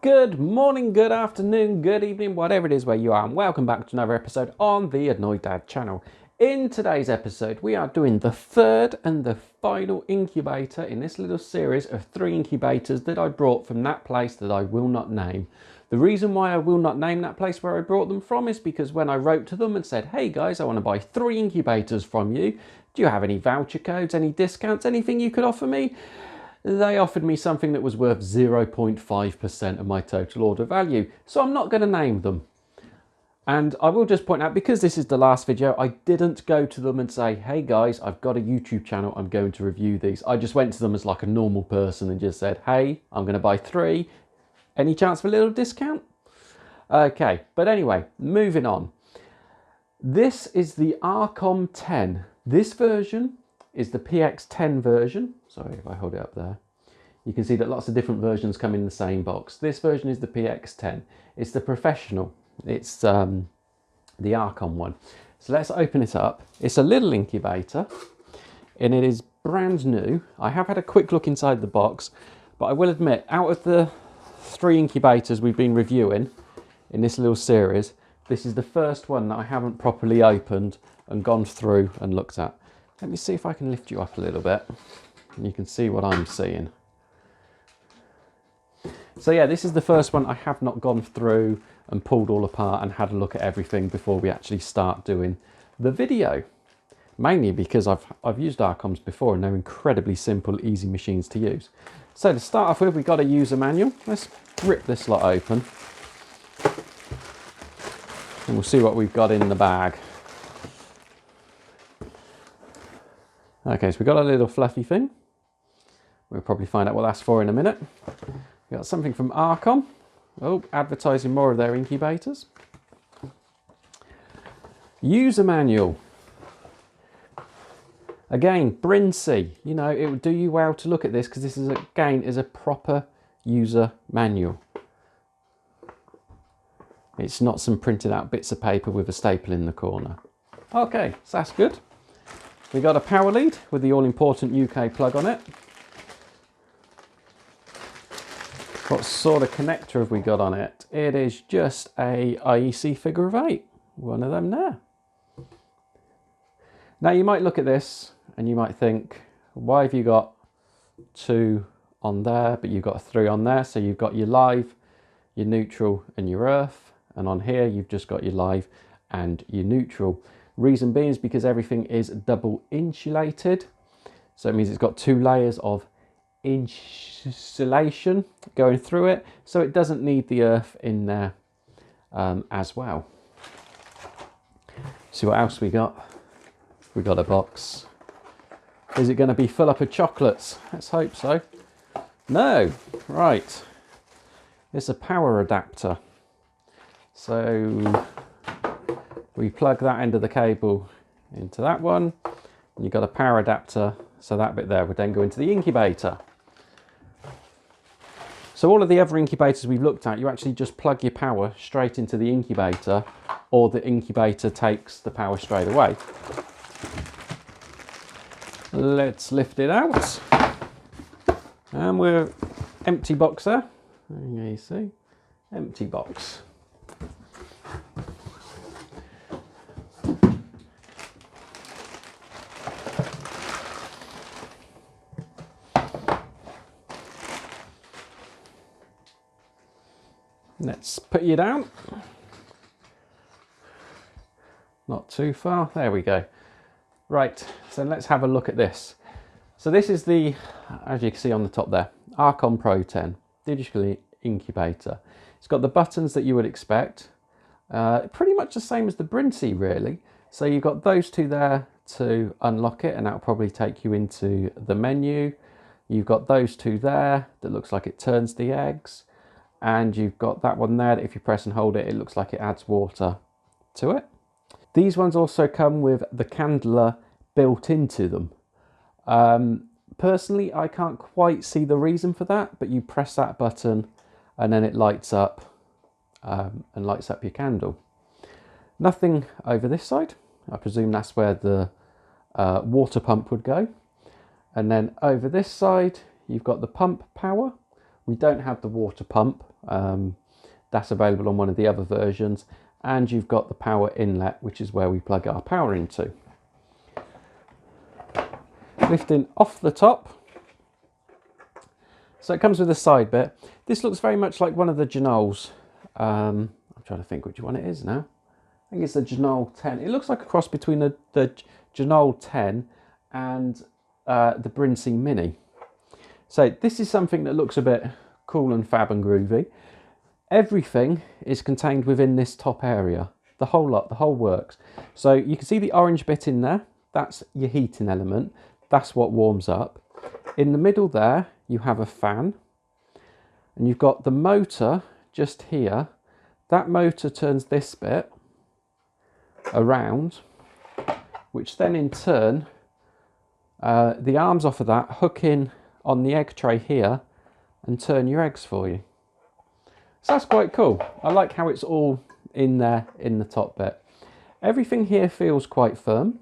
Good morning, good afternoon, good evening, whatever it is where you are, and welcome back to another episode on the Annoyed Dad channel. In today's episode, we are doing the third and the final incubator in this little series of 3 incubators that I brought from that place that I will not name. The reason why I will not name that place where I brought them from is because when I wrote to them and said, hey guys, I want to buy 3 incubators from you, do you have any voucher codes, any discounts, anything you could offer me? They offered me something that was worth 0.5% of my total order value, so I'm not going to name them. And I will just point out, because this is the last video, I didn't go to them and say, hey guys, I've got a YouTube channel, I'm going to review these. I just went to them as like a normal person and just said, hey, I'm going to buy 3. Any chance for a little discount? Okay, but anyway, moving on. This is the Rcom 10. This version is the PX10 version. Sorry if I hold it up there. You can see that lots of different versions come in the same box. This version is the PX10. It's the professional. It's the Rcom one. So let's open it up. It's a little incubator and it is brand new. I have had a quick look inside the box, but I will admit, out of the 3 incubators we've been reviewing in this little series, this is the first one that I haven't properly opened and gone through and looked at. Let me see if I can lift you up a little bit and you can see what I'm seeing. So yeah, this is the first one I have not gone through and pulled all apart and had a look at everything before we actually start doing the video. Mainly because I've used Rcoms before and they're incredibly simple, easy machines to use. So to start off with, we've got a user manual. Let's rip this lot open and we'll see what we've got in the bag. Okay, so we've got a little fluffy thing. We'll probably find out what that's for in a minute. We've got something from Rcom. Oh, advertising more of their incubators. User manual. Again, Brincy. You know, it would do you well to look at this because this is, again, is a proper user manual. It's not some printed out bits of paper with a staple in the corner. Okay, so that's good. We got a power lead with the all-important UK plug on it. What sort of connector have we got on it? It is just a IEC figure of 8. One of them there. Now you might look at this and you might think, why have you got 2 on there, but you've got 3 on there? So you've got your live, your neutral and your earth. And on here, you've just got your live and your neutral. Reason being is because everything is double insulated. So it means it's got 2 layers of insulation going through it. So it doesn't need the earth in there as well. See what else we got? We got a box. Is it going to be full up of chocolates? Let's hope so. No, right. It's a power adapter. So we plug that end of the cable into that one, and you've got a power adapter, so that bit there would then go into the incubator. So all of the other incubators we've looked at, you actually just plug your power straight into the incubator, or the incubator takes the power straight away. Let's lift it out, and we're empty box there. There you see, empty box. Let's put you down. Not too far. There we go. Right, so let's have a look at this. So this is the, as you can see on the top there, Rcom Pro10 digital incubator. It's got the buttons that you would expect. Pretty much the same as the Brincy, really. So you've got those 2 there to unlock it, and that'll probably take you into the menu. You've got those 2 there that looks like it turns the eggs. And you've got that one there that if you press and hold it, it looks like it adds water to it. These ones also come with the candler built into them. Personally, I can't quite see the reason for that, but you press that button and then it lights up and lights up your candle. Nothing over this side. I presume that's where the water pump would go. And then over this side, you've got the pump power. We don't have the water pump, That's available on one of the other versions. And you've got the power inlet, which is where we plug our power into. Lifting off the top. So it comes with a side bit. This looks very much like one of the Genols. I'm trying to think which one it is now. I think it's the Genol 10. It looks like a cross between the Genol 10 and the Brinsea Mini. So this is something that looks a bit cool and fab and groovy. Everything is contained within this top area. The whole lot, the whole works. So you can see the orange bit in there. That's your heating element. That's what warms up. In the middle there, you have a fan. And you've got the motor just here. That motor turns this bit around, which then in turn, the arms off of that hook in on the egg tray here and turn your eggs for you. So that's quite cool. I like how it's all in there in the top bit. Everything here feels quite firm.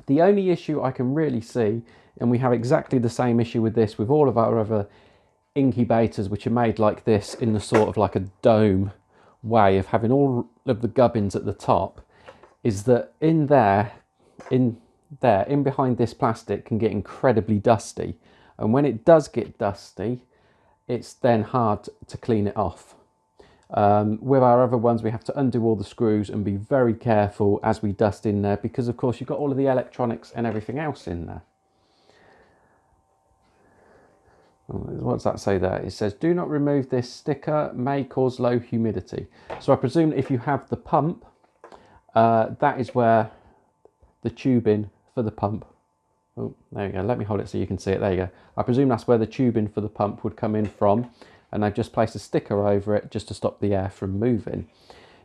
The only issue I can really see, and we have exactly the same issue with this with all of our other incubators which are made like this in the sort of like a dome way of having all of the gubbins at the top, is that in behind this plastic can get incredibly dusty, and when it does get dusty, it's then hard to clean it off. With our other ones, we have to undo all the screws and be very careful as we dust in there, because of course you've got all of the electronics and everything else in there. What does that say there? It says, do not remove this sticker, may cause low humidity. So I presume if you have the pump, that is where the tubing for the pump. Oh, there you go. Let me hold it so you can see it. There you go. I presume that's where the tubing for the pump would come in from. And I've just placed a sticker over it just to stop the air from moving.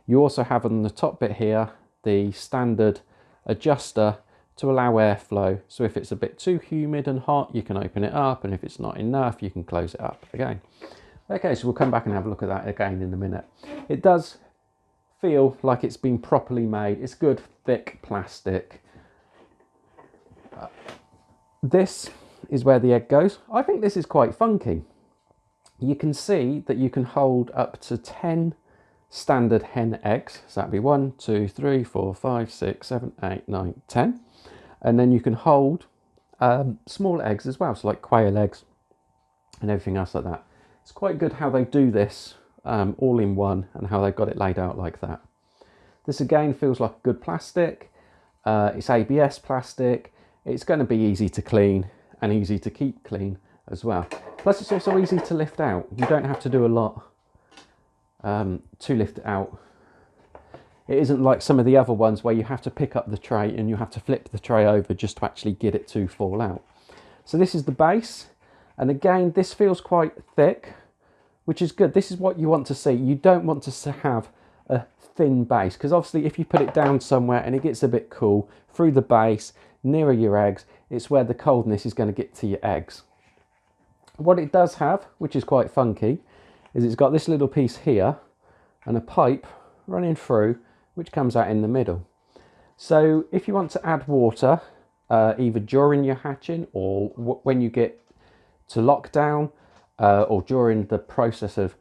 You also have on the top bit here, the standard adjuster to allow airflow. So if it's a bit too humid and hot, you can open it up. And if it's not enough, you can close it up again. Okay, so we'll come back and have a look at that again in a minute. It does feel like it's been properly made. It's good, thick plastic. This is where the egg goes. I think this is quite funky. You can see that you can hold up to 10 standard hen eggs. So that'd be 1, 2, 3, 4, 5, 6, 7, 8, 9, 10. And then you can hold small eggs as well, so like quail eggs and everything else like that. It's quite good how they do this all in one and how they've got it laid out like that. This again feels like good plastic. It's ABS plastic. It's going to be easy to clean and easy to keep clean as well. Plus it's also easy to lift out. You don't have to do a lot to lift it out. It isn't like some of the other ones where you have to pick up the tray and you have to flip the tray over just to actually get it to fall out. So this is the base. And again, this feels quite thick, which is good. This is what you want to see. You don't want to have a thin base, because obviously if you put it down somewhere and it gets a bit cool, through the base, nearer your eggs, it's where the coldness is going to get to your eggs. What it does have, which is quite funky, is it's got this little piece here and a pipe running through, which comes out in the middle. So if you want to add water, either during your hatching or when you get to lockdown, or during the process of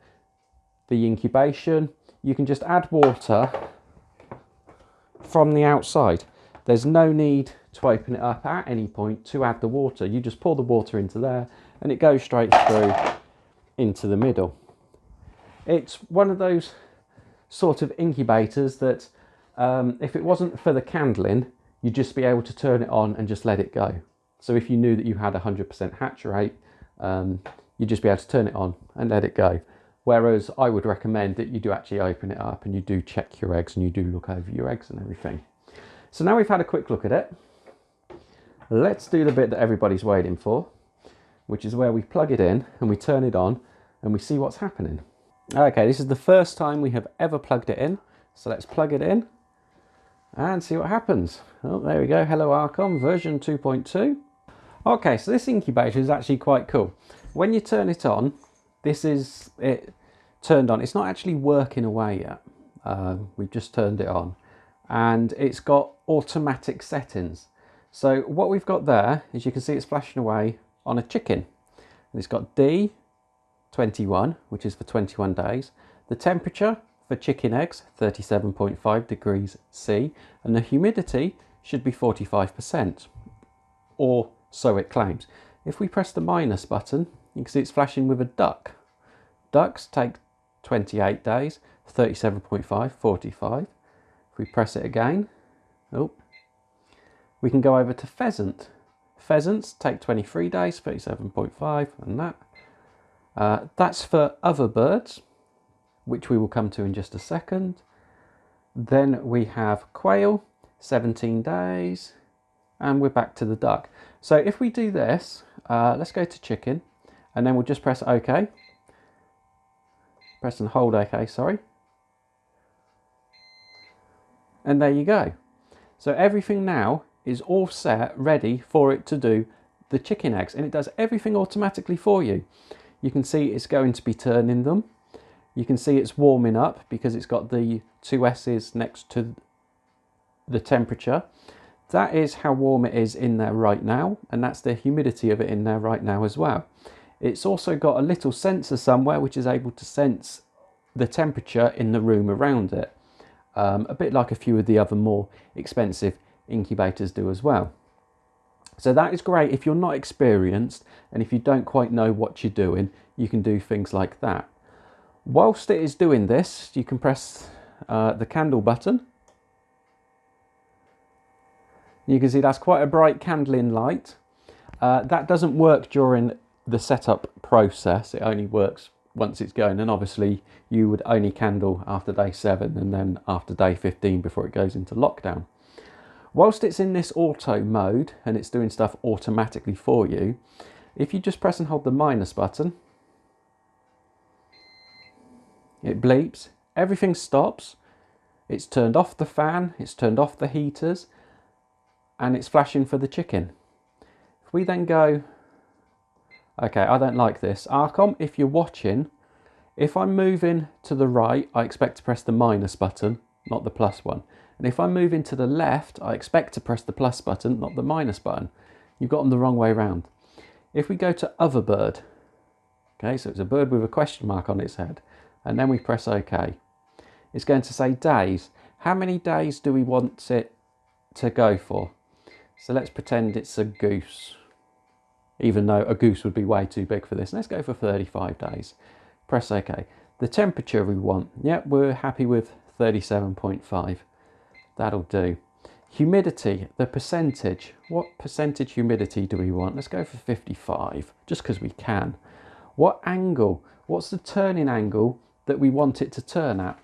the incubation, you can just add water from the outside. There's no need to open it up at any point to add the water. You just pour the water into there and it goes straight through into the middle. It's one of those sort of incubators that if it wasn't for the candling, you'd just be able to turn it on and just let it go. So if you knew that you had 100% hatch rate, you'd just be able to turn it on and let it go. Whereas I would recommend that you do actually open it up and you do check your eggs and you do look over your eggs and everything. So now we've had a quick look at it, let's do the bit that everybody's waiting for, which is where we plug it in and we turn it on and we see what's happening. Okay, this is the first time we have ever plugged it in. So let's plug it in and see what happens. Oh, there we go. Hello Rcom version 2.2. Okay, so this incubator is actually quite cool. When you turn it on, this is it turned on. It's not actually working away yet. We've just turned it on. And it's got automatic settings. So what we've got there is you can see it's flashing away on a chicken. And it's got D, 21, which is for 21 days. The temperature for chicken eggs, 37.5 degrees C, and the humidity should be 45%, or so it claims. If we press the minus button, you can see it's flashing with a duck. Ducks take 28 days, 37.5, 45. If we press it again, oh, we can go over to pheasant. Pheasants take 23 days, 37.5, and that. That's for other birds, which we will come to in just a second. Then we have quail, 17 days, and we're back to the duck. So if we do this, let's go to chicken, and then we'll just press OK. Press and hold OK, sorry. And there you go. So everything now is all set, ready for it to do the chicken eggs, and it does everything automatically for you. You can see it's going to be turning them. You can see it's warming up because it's got the two S's next to the temperature. That is how warm it is in there right now, and that's the humidity of it in there right now as well. It's also got a little sensor somewhere which is able to sense the temperature in the room around it. A bit like a few of the other more expensive incubators do as well. So that is great if you're not experienced and if you don't quite know what you're doing, you can do things like that. Whilst it is doing this, you can press the candle button. You can see that's quite a bright candling light. That doesn't work during the setup process, it only works once it's going, and obviously you would only candle after day 7 and then after day 15 before it goes into lockdown. Whilst it's in this auto mode and it's doing stuff automatically for you, if you just press and hold the minus button, it bleeps, everything stops, it's turned off the fan, it's turned off the heaters, and it's flashing for the chicken. If we then go, okay, I don't like this. Rcom, if you're watching, if I'm moving to the right, I expect to press the minus button, not the plus one. And if I'm moving to the left, I expect to press the plus button, not the minus button. You've got them the wrong way around. If we go to other bird, okay, so it's a bird with a question mark on its head, and then we press OK. It's going to say days. How many days do we want it to go for? So let's pretend it's a goose, even though a goose would be way too big for this. Let's go for 35 days. Press OK. The temperature we want, yep, we're happy with 37.5. That'll do. Humidity, the percentage. What percentage humidity do we want? Let's go for 55, just because we can. What angle? What's the turning angle that we want it to turn at?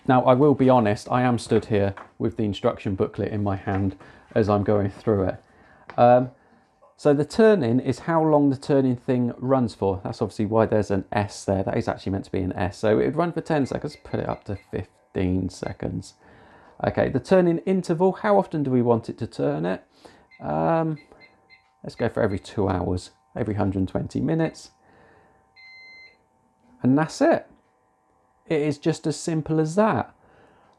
Now, I will be honest, I am stood here with the instruction booklet in my hand as I'm going through it. So the turning is how long the turning thing runs for. That's obviously why there's an S there. That is actually meant to be an S. So it would run for 10 seconds, put it up to 15 seconds. Okay, the turning interval, how often do we want it to turn it? Let's go for every 2 hours, every 120 minutes. And that's it. It is just as simple as that.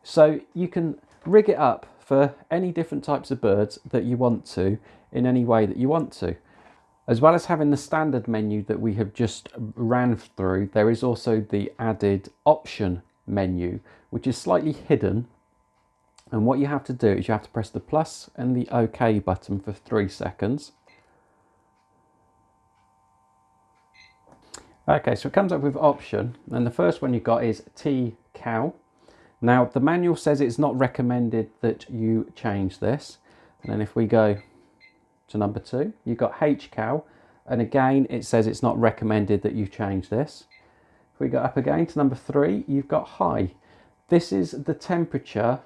So you can rig it up for any different types of birds that you want to, in any way that you want to. As well as having the standard menu that we have just ran through, there is also the added option menu, which is slightly hidden. And what you have to do is you have to press the plus and the OK button for 3 seconds. Okay, so it comes up with option, and the first one you got is T cow. Now the manual says it's not recommended that you change this. And then if we go to number 2, you've got H cow, and again it says it's not recommended that you change this. If we go up again to number 3, you've got high. This is the temperature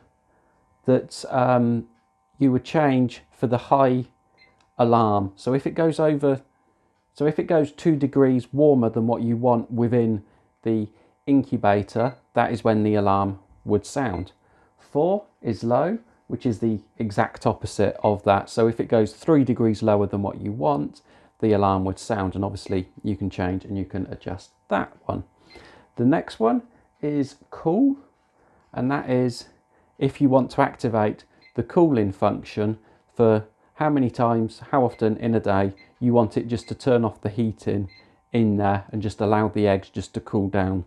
that you would change for the high alarm. So if it goes 2 degrees warmer than what you want within the incubator, that is when the alarm would sound. 4 is low, which is the exact opposite of that. So if it goes 3 degrees lower than what you want, the alarm would sound, and obviously you can change and you can adjust that one. The next one is cool, and that is if you want to activate the cooling function for how many times, how often in a day you want it just to turn off the heating in there and just allowed the eggs just to cool down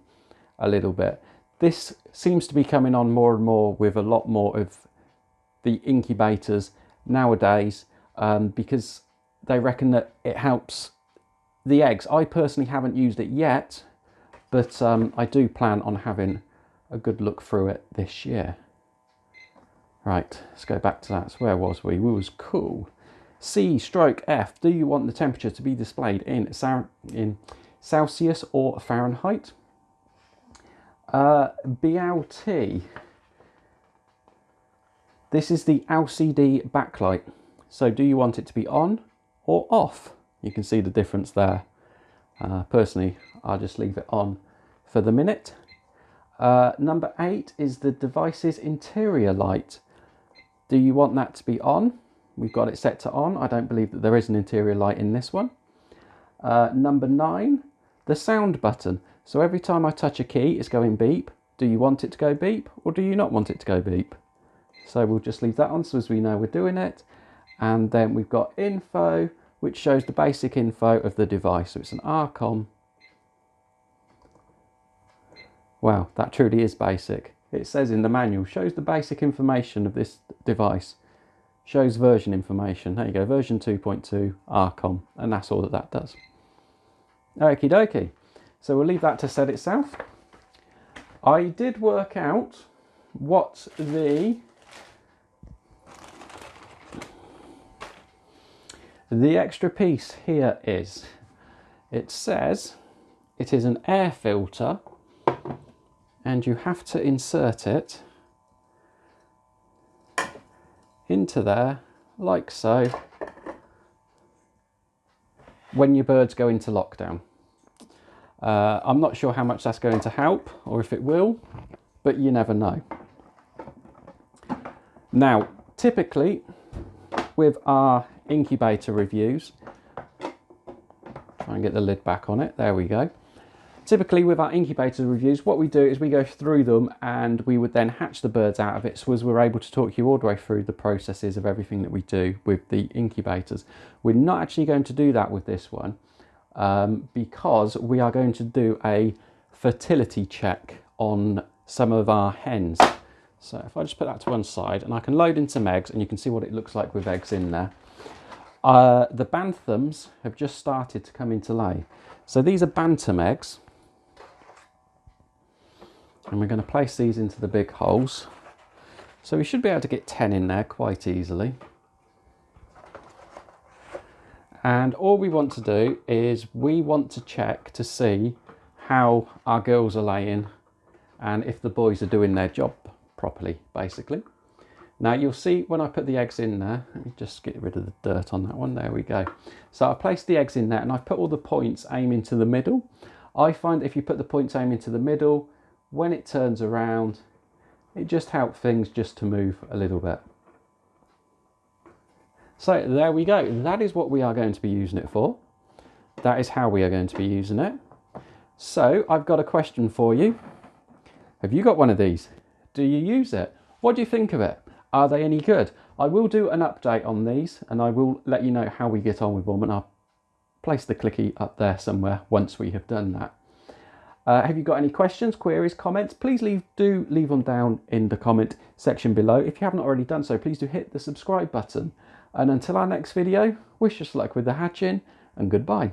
a little bit. This seems to be coming on more and more with a lot more of the incubators nowadays, because they reckon that it helps the eggs. I personally haven't used it yet, but I do plan on having a good look through it this year. Right, let's go back to that. So where was we? We was cool. C/F, do you want the temperature to be displayed in Celsius or Fahrenheit? BLT, this is the LCD backlight. So do you want it to be on or off? You can see the difference there. Personally, I'll just leave it on for the minute. Number 8 is the device's interior light. Do you want that to be on? We've got it set to on. I don't believe that there is an interior light in this one. Number 9, the sound button. So every time I touch a key, it's going beep. Do you want it to go beep or do you not want it to go beep? So we'll just leave that on so as we know we're doing it. And then we've got info, which shows the basic info of the device. So it's an Rcom. Wow, that truly is basic. It says in the manual, shows the basic information of this device. Shows version information. There you go, version 2.2 Rcom. And that's all that that does. Okie dokie. So we'll leave that to set itself. I did work out what the extra piece here is. It says it is an air filter and you have to insert it into there like so when your birds go into lockdown. I'm not sure how much that's going to help or if it will, but you never know. Now, typically with our incubator reviews, try and get the lid back on it, there we go. Typically with our incubator reviews, what we do is we go through them and we would then hatch the birds out of it, so as we're able to talk you all the way through the processes of everything that we do with the incubators. We're not actually going to do that with this one, because we are going to do a fertility check on some of our hens. So if I just put that to one side and I can load in some eggs and you can see what it looks like with eggs in there. The banthams have just started to come into lay. So these are bantam eggs. And we're going to place these into the big holes. So we should be able to get 10 in there quite easily. And all we want to do is we want to check to see how our girls are laying and if the boys are doing their job properly, basically. Now you'll see when I put the eggs in there, let me just get rid of the dirt on that one, there we go. So I placed the eggs in there and I've put all the points aiming to the middle. I find if you put the points aiming to the middle, when it turns around, it just helps things just to move a little bit. So there we go, that is what we are going to be using it for. That is how we are going to be using it. So I've got a question for you. Have you got one of these? Do you use it? What do you think of it? Are they any good? I will do an update on these and I will let you know how we get on with them, and I'll place the clicky up there somewhere once we have done that. Have you got any questions, queries, comments? Please do leave them down in the comment section below. If you haven't already done so, please do hit the subscribe button. And until our next video, wish us luck with the hatching and goodbye.